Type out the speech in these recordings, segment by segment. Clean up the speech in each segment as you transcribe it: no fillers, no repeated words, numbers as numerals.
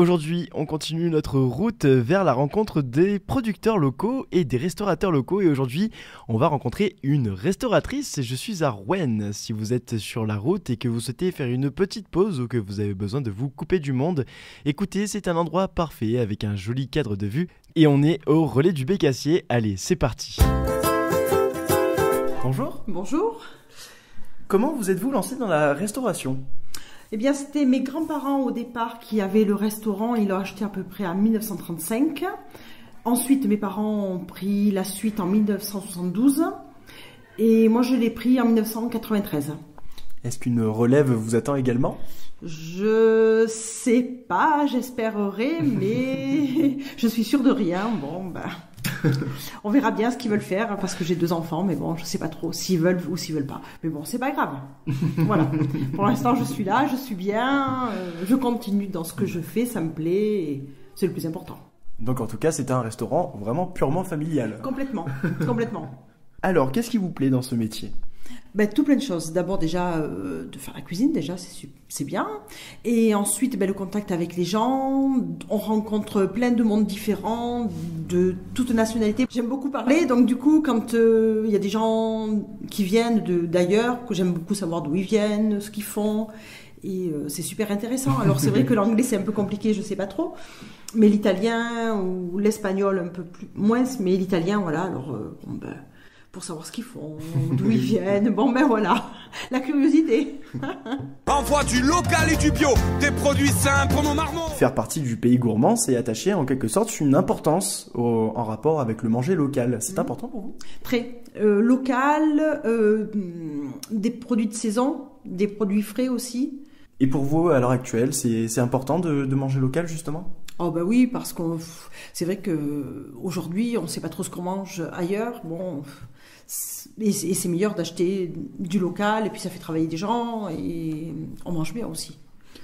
Aujourd'hui, on continue notre route vers la rencontre des producteurs locaux et des restaurateurs locaux. Et aujourd'hui, on va rencontrer une restauratrice. Je suis à Rouen. Si vous êtes sur la route et que vous souhaitez faire une petite pause ou que vous avez besoin de vous couper du monde, écoutez, c'est un endroit parfait avec un joli cadre de vue. Et on est au relais du Bécassier. Allez, c'est parti. Bonjour. Bonjour. Comment vous êtes-vous lancé dans la restauration ? Eh bien, c'était mes grands-parents au départ qui avaient le restaurant. Ils l'ont acheté à peu près en 1935. Ensuite, mes parents ont pris la suite en 1972. Et moi, je l'ai pris en 1993. Est-ce qu'une relève vous attend également ? Je sais pas, j'espérerais, mais je suis sûre de rien. Bon, on verra bien ce qu'ils veulent faire parce que j'ai 2 enfants, mais bon, je sais pas trop s'ils veulent ou s'ils veulent pas. Mais bon, c'est pas grave. Voilà. Pour l'instant, je suis là, je suis bien, je continue dans ce que je fais, ça me plaît, et c'est le plus important. Donc en tout cas, c'est un restaurant vraiment purement familial. Complètement, complètement. Alors, qu'est-ce qui vous plaît dans ce métier ? Tout plein de choses. D'abord déjà de faire la cuisine, déjà c'est bien. Et ensuite le contact avec les gens. On rencontre plein de mondes différents, de toutes nationalités. J'aime beaucoup parler, donc du coup quand il y a des gens qui viennent d'ailleurs, que j'aime beaucoup savoir d'où ils viennent, ce qu'ils font. Et c'est super intéressant. Alors c'est vrai que l'anglais c'est un peu compliqué, je sais pas trop. Mais l'italien ou l'espagnol un peu plus moins, mais l'italien voilà. Alors pour savoir ce qu'ils font, d'où ils viennent. Voilà, la curiosité. Envoie du local et du bio, des produits sains pour nos marmots. Faire partie du pays gourmand, c'est attacher en quelque sorte une importance en rapport avec le manger local. C'est important pour vous ? Très. Local, des produits de saison, des produits frais aussi. Et pour vous, à l'heure actuelle, c'est important de manger local justement ? Oh oui, parce que c'est vrai qu'aujourd'hui, on ne sait pas trop ce qu'on mange ailleurs. Et c'est meilleur d'acheter du local, et puis ça fait travailler des gens, et on mange bien aussi.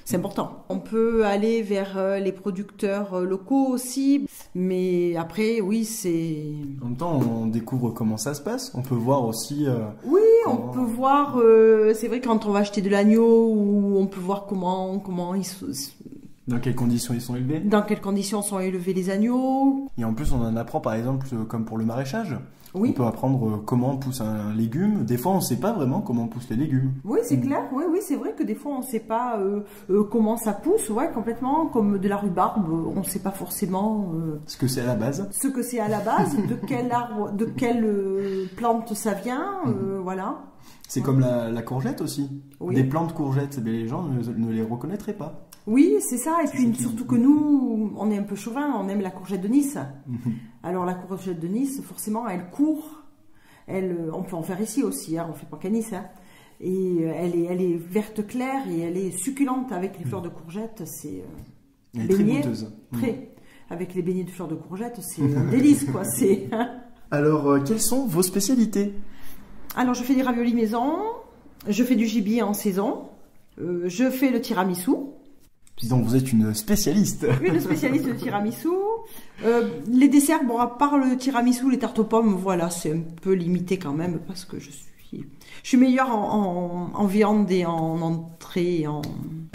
C'est important. On peut aller vers les producteurs locaux aussi, mais après, oui, c'est... En même temps, on découvre comment ça se passe. On peut voir aussi... Oui, on peut voir... c'est vrai quand on va acheter de l'agneau, ou on peut voir comment ils... Dans quelles conditions ils sont élevés ? Dans quelles conditions sont élevés les agneaux ? Et en plus, on en apprend par exemple, comme pour le maraîchage. Oui. On peut apprendre comment pousse un légume. Des fois, on ne sait pas vraiment comment poussent les légumes. Oui, c'est clair. Oui, c'est vrai que des fois, on ne sait pas comment ça pousse. Ouais, complètement. Comme de la rhubarbe, on ne sait pas forcément... ce que c'est à la base. Ce que c'est à la base, de quel arbre, de quelle plante ça vient, voilà. C'est comme la courgette aussi. Oui. Des plantes courgettes, les gens ne les reconnaîtraient pas. Oui, c'est ça. Et puis surtout que nous, on est un peu chauvin, on aime la courgette de Nice. Alors la courgette de Nice, forcément, elle court. On peut en faire ici aussi, hein, on ne fait pas qu'à Nice. Hein. Et elle est verte claire et elle est succulente avec les fleurs de courgette. C'est elle est très goûteuse. Très. Avec les beignets de fleurs de courgette, c'est un délice, quoi. Alors, quelles sont vos spécialités ? Alors, je fais des raviolis maison, je fais du gibier en saison, je fais le tiramisu. Donc vous êtes une spécialiste. Une spécialiste de tiramisu. Les desserts, à part le tiramisu, les tartes aux pommes, voilà, c'est un peu limité quand même parce que je suis meilleure en viande et en entrée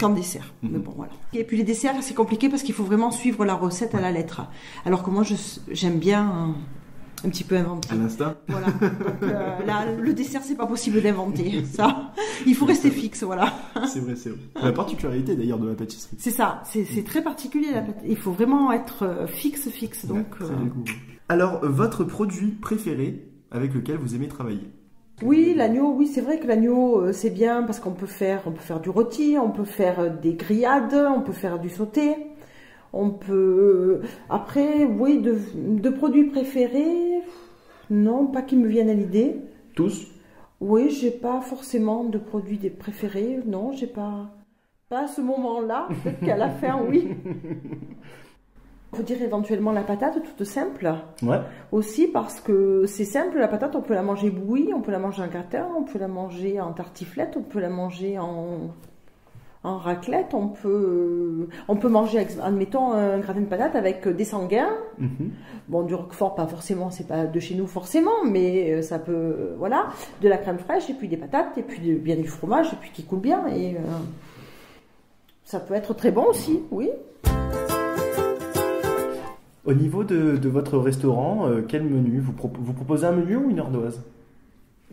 qu'en dessert. Mais bon, voilà. Et puis les desserts, c'est compliqué parce qu'il faut vraiment suivre la recette à la lettre. Alors que moi, j'aime bien un petit peu inventer. À l'instant. Voilà. Donc, là, le dessert, c'est pas possible d'inventer. Ça, il faut rester fixe, voilà. C'est vrai. La particularité d'ailleurs de la pâtisserie. C'est ça. C'est très particulier. Il faut vraiment être fixe. Donc. Alors, votre produit préféré avec lequel vous aimez travailler ? Oui, l'agneau. Oui, c'est vrai que l'agneau, c'est bien parce qu'on peut faire du rôti, on peut faire des grillades, on peut faire du sauté. On peut... Après, oui, de produits préférés, non, pas qui me viennent à l'idée. Tous ? Oui, j'ai pas forcément de produits préférés. Non, j'ai pas à ce moment-là. Peut-être qu'à la fin, oui. On peut dire éventuellement la patate toute simple. Ouais. Aussi parce que c'est simple, la patate, on peut la manger bouillie, on peut la manger en gratin, on peut la manger en tartiflette, on peut la manger en raclette, on peut manger, admettons, un gratin de patates avec des sanguins. Bon, du roquefort, pas forcément, c'est pas de chez nous forcément, mais ça peut, voilà, de la crème fraîche, et puis des patates, et puis bien du fromage, et puis qui coule bien, et ça peut être très bon aussi, oui. Au niveau de votre restaurant, quel menu vous proposez un menu ou une ardoise?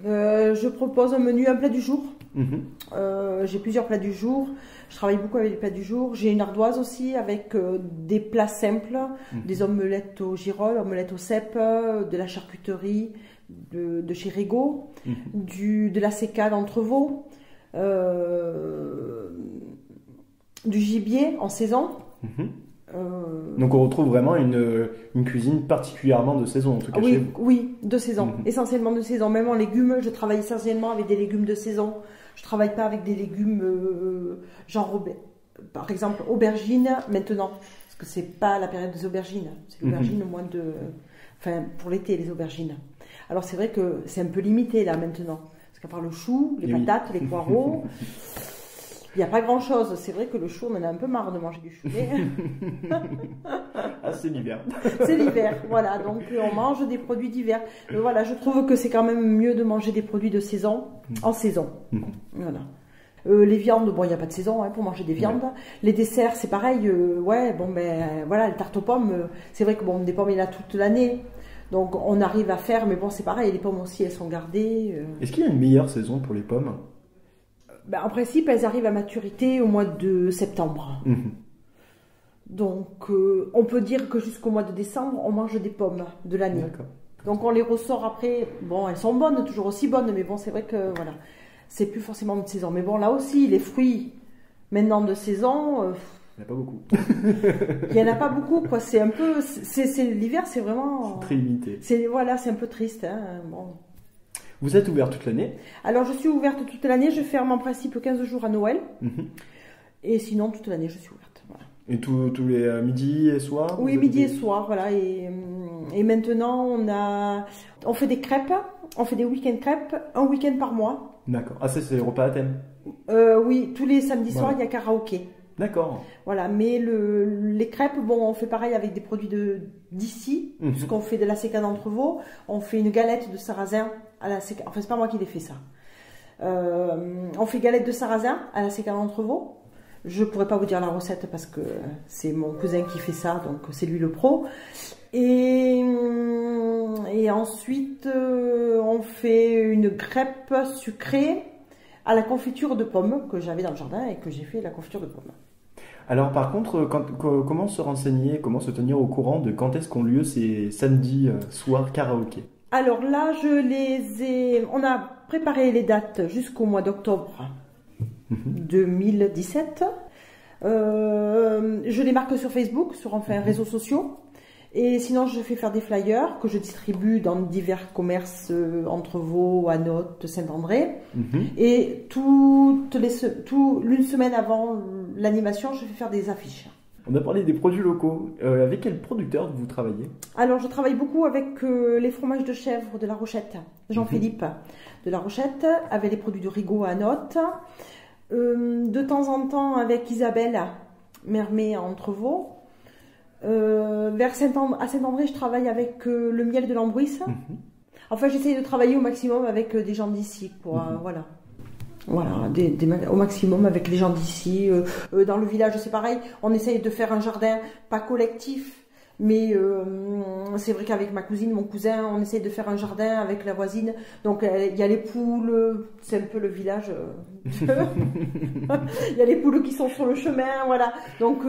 Je propose un menu, un plat du jour. Mhm. J'ai plusieurs plats du jour. Je travaille beaucoup avec les plats du jour. J'ai une ardoise aussi avec des plats simples, des omelettes au girolles, omelettes au cèpe, de la charcuterie de chez Rego, de la sécade d'entrevaux, du gibier en saison. Donc on retrouve vraiment une cuisine particulièrement de saison en tout cas chez vous. Oui, de saison, essentiellement de saison. Même en légumes, je travaille essentiellement avec des légumes de saison. Je travaille pas avec des légumes genre par exemple aubergines maintenant, parce que c'est pas la période des aubergines. C'est l'aubergine au moins enfin pour l'été les aubergines. Alors c'est vrai que c'est un peu limité là maintenant, parce qu'à part le chou, les patates, les poireaux. Il n'y a pas grand-chose. C'est vrai que le chou, on en a un peu marre de manger du chou. Ah, c'est l'hiver. C'est l'hiver, voilà. Donc, on mange des produits d'hiver. Mais voilà, je trouve que c'est quand même mieux de manger des produits de saison, en saison. Voilà. Les viandes, bon, il n'y a pas de saison pour manger des viandes. Les desserts, c'est pareil. Voilà, les tartes aux pommes, c'est vrai que bon, des pommes, il y en a toute l'année. Donc, on arrive à faire, mais bon, c'est pareil. Les pommes aussi, elles sont gardées. Est-ce qu'il y a une meilleure saison pour les pommes? En principe, elles arrivent à maturité au mois de septembre. Donc, on peut dire que jusqu'au mois de décembre, on mange des pommes de l'année. Donc, on les ressort après. Bon, elles sont bonnes, toujours aussi bonnes, mais bon, c'est vrai que voilà, c'est plus forcément de saison. Mais bon, là aussi, les fruits maintenant de saison, il n'y en a pas beaucoup. Il n'y en a pas beaucoup, quoi. C'est un peu, l'hiver, c'est vraiment. C'est très limité. Voilà, c'est un peu triste. Bon. Vous êtes ouvert toute l'année? Alors, je suis ouverte toute l'année. Je ferme en principe 15 jours à Noël. Et sinon, toute l'année, je suis ouverte. Voilà. Et tous les midis et soirs? Oui, midi et soir, voilà. Et maintenant, on fait des crêpes. On fait des week-end crêpes, un week-end par mois. D'accord. Ah, ça, c'est les repas à thème? Oui, tous les samedis soirs, il y a karaoké. D'accord. Voilà, mais les crêpes, bon, on fait pareil avec des produits d'ici, puisqu'on fait de la sécade d'entrevaux, on fait une galette de sarrasin à la sécade. Enfin, c'est pas moi qui l'ai fait ça. On fait galette de sarrasin à la sécade d'entrevaux. Je pourrais pas vous dire la recette parce que c'est mon cousin qui fait ça, donc c'est lui le pro. Et ensuite, on fait une crêpe sucrée à la confiture de pommes que j'avais dans le jardin et que j'ai fait la confiture de pommes. Alors par contre, comment se renseigner, comment se tenir au courant de quand est-ce qu'ont lieu ces samedis soirs karaoké? Alors là, on a préparé les dates jusqu'au mois d'octobre 2017. Je les marque sur Facebook, sur réseaux sociaux. Et sinon, je fais faire des flyers que je distribue dans divers commerces Entrevaux, Anote, Saint-André. Et l'une semaine avant l'animation, je fais faire des affiches. On a parlé des produits locaux. Avec quel producteur vous travaillez? Alors, je travaille beaucoup avec les fromages de chèvre de La Rochette, Jean-Philippe de La Rochette, avec les produits de Rigaud à Anote. De temps en temps avec Isabelle Mermet à Entrevaux. À Saint-André, je travaille avec le miel de l'Ambruisse. Enfin, j'essaye de travailler au maximum avec des gens d'ici, quoi. Voilà. Voilà, au maximum avec les gens d'ici. Dans le village, c'est pareil. On essaye de faire un jardin, pas collectif, mais c'est vrai qu'avec ma cousine, mon cousin, on essaye de faire un jardin avec la voisine. Donc, il y a les poules, c'est un peu le village. Il y a les poules qui sont sur le chemin, voilà. Donc,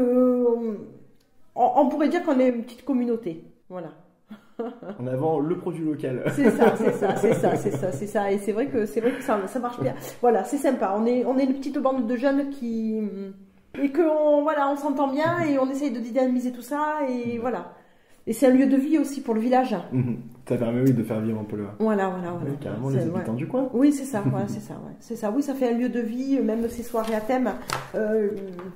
on pourrait dire qu'on est une petite communauté, voilà. En avant le produit local. C'est ça. Et c'est vrai que ça marche bien. Voilà, c'est sympa. On est une petite bande de jeunes et on s'entend bien et on essaye de dynamiser tout ça et voilà. Et c'est un lieu de vie aussi pour le village. Ça permet de faire vivre un peu le. Voilà. Oui, carrément les habitants du coin. Oui, c'est ça. Voilà, c'est ça. Oui, ça fait un lieu de vie, même ces soirées à thème.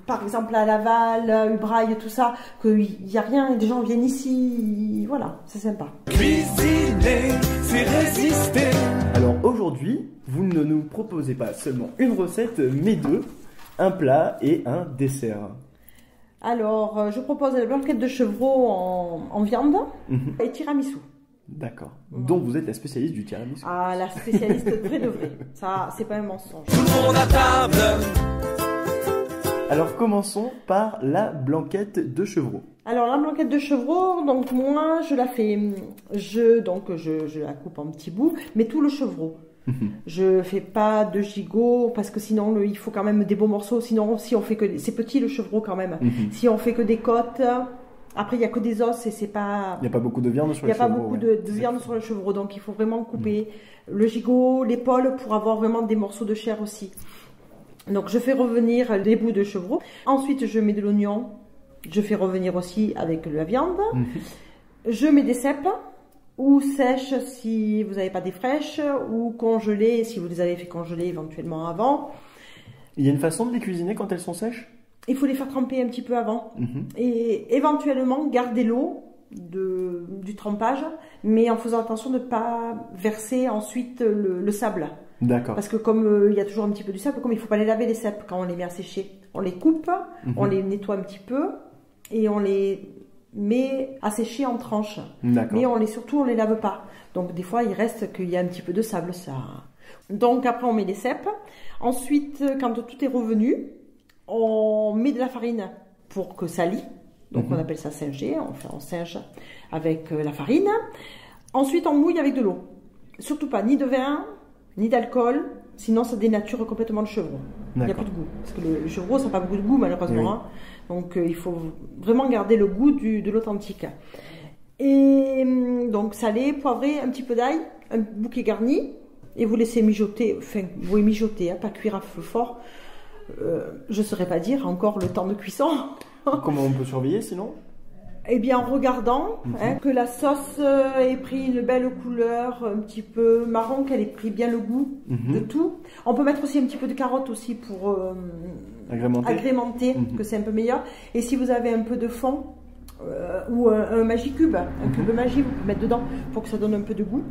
Par exemple à Laval, à Ubraille, tout ça, qu'il n'y a rien, des gens viennent ici. Voilà, c'est sympa. Cuisiner, c'est résister. Alors aujourd'hui, vous ne nous proposez pas seulement une recette, mais deux, un plat et un dessert. Alors, je propose la blanquette de chevreau en viande et tiramisu. D'accord. Donc vous êtes la spécialiste du tiramisu. Ah, la spécialiste vrai de vrai. Ça, c'est pas un mensonge. Tout le monde à table. Alors commençons par la blanquette de chevreau. Alors la blanquette de chevreau, donc moi je la fais, je la coupe en petits bouts, mais tout le chevreau. Je fais pas de gigot parce que sinon il faut quand même des beaux morceaux. Sinon si on fait que c'est petit le chevreau quand même. Si on fait que des côtes, après il y a que des os et c'est pas. Il n'y a pas beaucoup de viande sur le chevreau. Il n'y a pas beaucoup de viande sur le chevreau, donc il faut vraiment couper le gigot, l'épaule pour avoir vraiment des morceaux de chair aussi. Donc je fais revenir les bouts de chevreau. Ensuite je mets de l'oignon. Je fais revenir aussi avec la viande. Je mets des cèpes. Ou sèches si vous n'avez pas des fraîches, ou congelées si vous les avez fait congeler éventuellement avant. Il y a une façon de les cuisiner quand elles sont sèches? Il faut les faire tremper un petit peu avant. Et éventuellement garder l'eau du trempage, mais en faisant attention de ne pas verser ensuite le sable. D'accord. Parce que comme il y a toujours un petit peu du sable, comme il ne faut pas les laver les cèpes quand on les met à sécher. On les coupe, on les nettoie un petit peu, et on les met à sécher en tranches. Mais surtout on les lave pas. Donc des fois il reste qu'il y a un petit peu de sable, ça. Donc après on met les cèpes. Ensuite quand tout est revenu, on met de la farine pour que ça lie. Donc on appelle ça singer, on singe avec la farine. Ensuite on mouille avec de l'eau. Surtout pas ni de vin, ni d'alcool, sinon ça dénature complètement le chevreau. Il n'y a plus de goût. Parce que le chevreau ça n'a pas beaucoup de goût malheureusement. Hein. Donc il faut vraiment garder le goût de l'authentique. Et donc salé, poivré, un petit peu d'ail, un bouquet garni, et vous laissez mijoter, enfin vous mijoter, hein, pas cuire à feu fort. Je ne saurais pas dire encore le temps de cuisson. Comment on peut surveiller sinon? Eh bien en regardant que la sauce ait pris une belle couleur, un petit peu marron, qu'elle ait pris bien le goût de tout. On peut mettre aussi un petit peu de carotte aussi pour agrémenter que c'est un peu meilleur. Et si vous avez un peu de fond ou un Magicube, un cube Magie, vous pouvez mettre dedans pour que ça donne un peu de goût.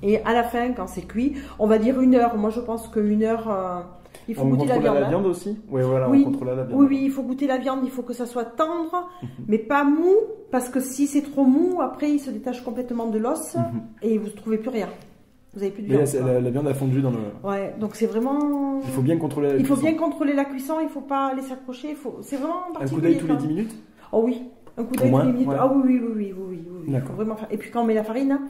Et à la fin, quand c'est cuit, on va dire 1 heure. Moi je pense que 1 heure... il faut goûter la viande. La viande aussi? Voilà, oui, on contrôle la viande. Oui, il faut goûter la viande, il faut que ça soit tendre, mais pas mou, parce que si c'est trop mou, après il se détache complètement de l'os et vous ne trouvez plus rien. Vous n'avez plus de viande. La viande a fondu dans le... Ouais, donc c'est vraiment... Il faut bien contrôler la cuisson. Il faut bien contrôler la cuisson, il ne faut pas laisser accrocher, c'est vraiment particulier. Un coup d'œil tous les 10 minutes? Oh oui, un coup d'œil tous les minutes. Ouais. Ah oui. Il faut vraiment faire... Et puis quand on met la farine,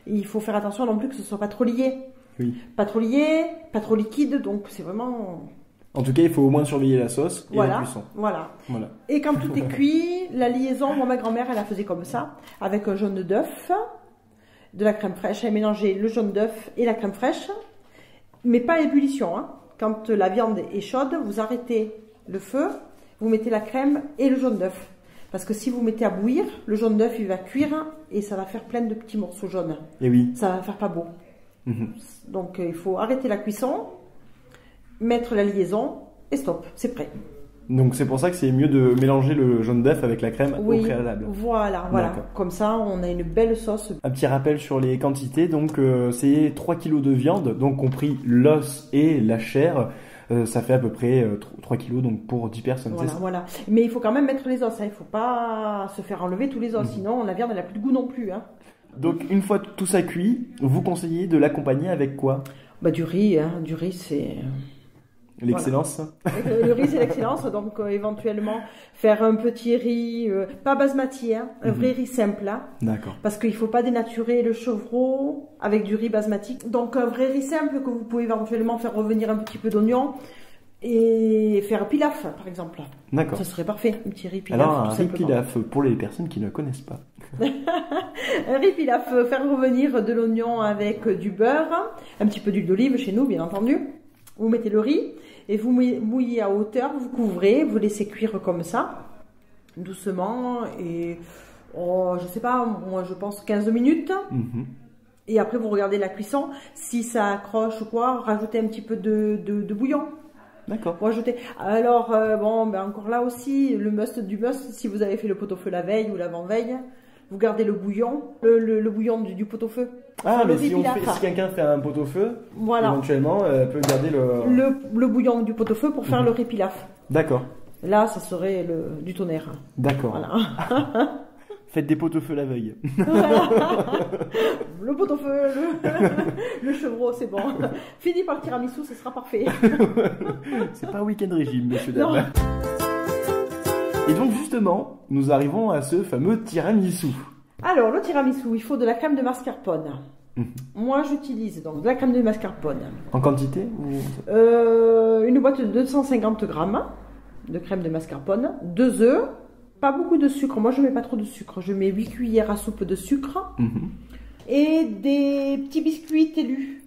il faut faire attention non plus que ce ne soit pas trop lié. Oui. Pas trop lié, pas trop liquide, donc c'est vraiment... En tout cas, il faut au moins surveiller la sauce et la cuisson. Voilà. Et quand tout est cuit, la liaison, moi, ma grand-mère, elle la faisait comme ça, avec un jaune d'œuf, de la crème fraîche. Elle mélangeait le jaune d'œuf et la crème fraîche, mais pas à ébullition. Hein. Quand la viande est chaude, vous arrêtez le feu, vous mettez la crème et le jaune d'œuf. Parce que si vous mettez à bouillir, le jaune d'œuf, il va cuire et ça va faire plein de petits morceaux jaunes. Et oui. Ça va faire pas beau. Donc, il faut arrêter la cuisson, mettre la liaison et stop, c'est prêt. Donc c'est pour ça que c'est mieux de mélanger le jaune d'œuf avec la crème au préalable. Voilà. Comme ça, on a une belle sauce. Un petit rappel sur les quantités, donc c'est 3 kg de viande, donc compris l'os et la chair. Ça fait à peu près 3 kg donc pour 10 personnes. Voilà. Mais il faut quand même mettre les os, il ne faut pas se faire enlever tous les os, sinon la viande n'a plus de goût non plus. Hein. Donc une fois tout ça cuit, vous conseillez de l'accompagner avec quoi? Du riz, du riz c'est... L'excellence. Le riz c'est l'excellence, donc éventuellement faire un petit riz, pas basmati, un vrai riz simple. D'accord. Parce qu'il ne faut pas dénaturer le chevreau avec du riz basmati. Donc un vrai riz simple que vous pouvez éventuellement faire revenir un petit peu d'oignon et faire pilaf par exemple. D'accord. Ça serait parfait, un petit riz pilaf. Alors un riz pilaf pour les personnes qui ne connaissent pas. Un riz pilaf, faire revenir de l'oignon avec du beurre, un petit peu d'huile d'olive chez nous bien entendu. Vous mettez le riz et vous mouillez à hauteur, vous couvrez, vous laissez cuire comme ça, doucement, et je sais pas, moi je pense 15 minutes. Et après vous regardez la cuisson, si ça accroche ou quoi, rajoutez un petit peu de bouillon. D'accord. Rajouter. Alors encore là aussi, le must du must, si vous avez fait le pot-au-feu la veille ou l'avant-veille, vous gardez le bouillon, le bouillon du pot-au-feu. Ah, mais si quelqu'un fait un pot-au-feu, éventuellement, peut garder le bouillon du pot-au-feu pour faire le riz pilaf. D'accord. Là, ça serait du tonnerre. D'accord. Voilà. Faites des pot-au-feu la veille. Le pot-au-feu, le chevreau, c'est bon. Fini par le tiramisu, ce sera parfait. C'est pas un week-end régime, messieurs, Non. dames. Et donc justement, nous arrivons à ce fameux tiramisu. Alors, le tiramisu, il faut de la crème de mascarpone. Moi, j'utilise donc de la crème de mascarpone. En quantité ou... Une boîte de 250 grammes de crème de mascarpone, 2 œufs, pas beaucoup de sucre. Moi, je mets pas trop de sucre. Je mets 8 cuillères à soupe de sucre et des petits biscuits TELU.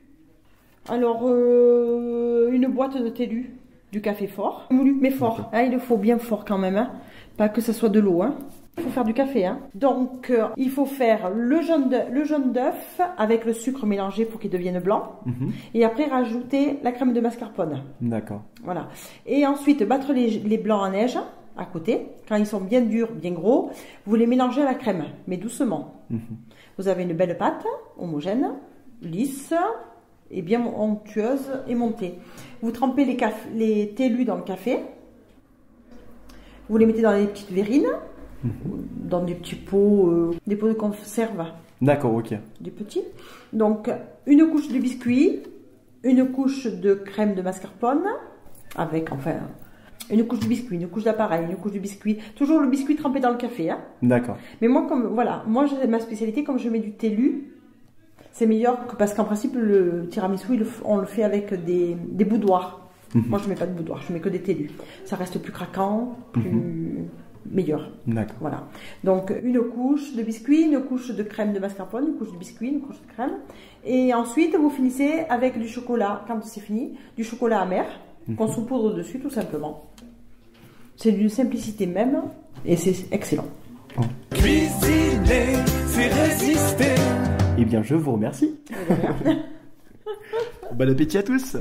Alors, une boîte de TELU, du café fort, moulu, mais fort. Hein, il le faut bien fort quand même, hein. Pas que ce soit de l'eau. Hein. Il faut faire du café. Hein. Donc, il faut faire le jaune d'œuf avec le sucre mélangé pour qu'il devienne blanc. Et après, rajouter la crème de mascarpone. D'accord. Voilà. Et ensuite, battre les blancs en neige à côté. Quand ils sont bien durs, bien gros, vous les mélangez à la crème, mais doucement. Vous avez une belle pâte, homogène, lisse et bien onctueuse et montée. Vous trempez les TELU dans le café. Vous les mettez dans les petites verrines, dans des petits pots, des pots de conserve. D'accord, ok. Des petits. Donc, une couche de biscuit, une couche de crème de mascarpone, avec, enfin, une couche de biscuit, une couche d'appareil, une couche de biscuit. Toujours le biscuit trempé dans le café. Hein. D'accord. Mais moi, moi, ma spécialité, comme je mets du TELU, c'est meilleur parce qu'en principe, le tiramisu, on le fait avec des boudoirs. Moi, je mets pas de boudoir, je mets que des TELU. Ça reste plus craquant, plus meilleur. D'accord. Voilà. Donc, une couche de biscuit, une couche de crème de mascarpone, une couche de biscuit, une couche de crème. Et ensuite, vous finissez avec du chocolat, quand c'est fini, du chocolat amer, qu'on saupoudre dessus, tout simplement. C'est d'une simplicité même, et c'est excellent. Cuisiner, c'est résister. Eh bien, je vous remercie. Bon appétit à tous.